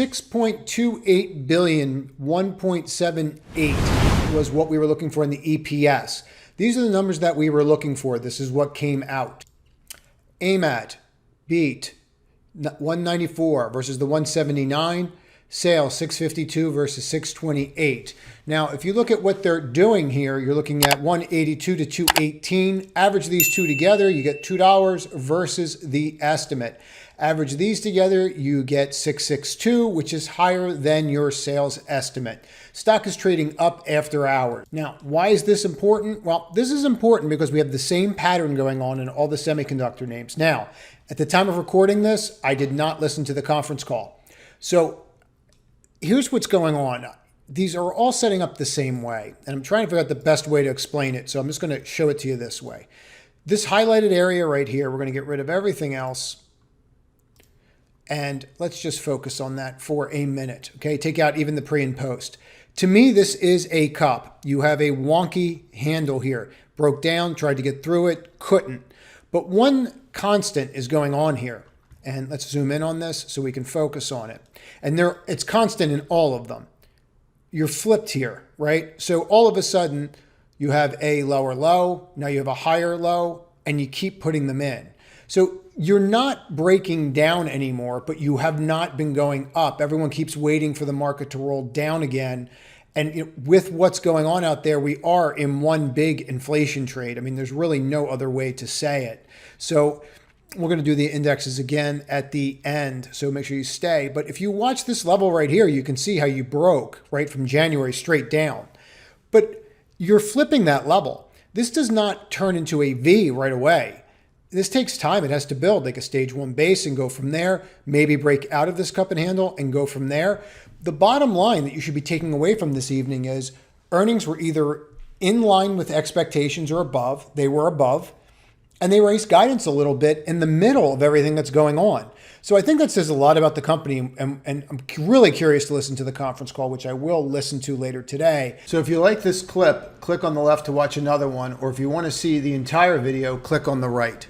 6.28 billion, 1.78 was what we were looking for in the EPS. These are the numbers that we were looking for. This is what came out. Amat beat 194 versus the 179. Sales 652 versus 628. Now, if you look at what they're doing here, you're looking at 182 to 218. Average these two together, you get $2 versus the estimate. Average these together, you get 662, which is higher than your sales estimate. Stock is trading up after hours. Now, why is this important? Well, this is important because we have the same pattern going on in all the semiconductor names. Now, at the time of recording this, I did not listen to the conference call. So here's what's going on. These are all setting up the same way, and I'm trying to figure out the best way to explain it. So I'm just going to show it to you this way. This highlighted area right here, we're going to get rid of everything else. And let's just focus on that for a minute. Okay, take out even the pre and post. To me, this is a cup. You have a wonky handle here. Broke down, tried to get through it, couldn't. But one constant is going on here. And let's zoom in on this so we can focus on it. And it's constant in all of them. You're flipped here, right? So all of a sudden, you have a lower low, now you have a higher low, and you keep putting them in. So you're not breaking down anymore, but you have not been going up. Everyone keeps waiting for the market to roll down again. And with what's going on out there, we are in one big inflation trade. I mean, there's really no other way to say it. So we're going to do the indexes again at the end, so make sure you stay. But if you watch this level right here, you can see how you broke right from January straight down. But you're flipping that level. This does not turn into a V right away. This takes time. It has to build like a stage one base and go from there, maybe break out of this cup and handle and go from there. The bottom line that you should be taking away from this evening is earnings were either in line with expectations or above. They were above. And they raised guidance a little bit in the middle of everything that's going on. So I think that says a lot about the company. And I'm really curious to listen to the conference call, which I will listen to later today. So if you like this clip, click on the left to watch another one. Or if you want to see the entire video, click on the right.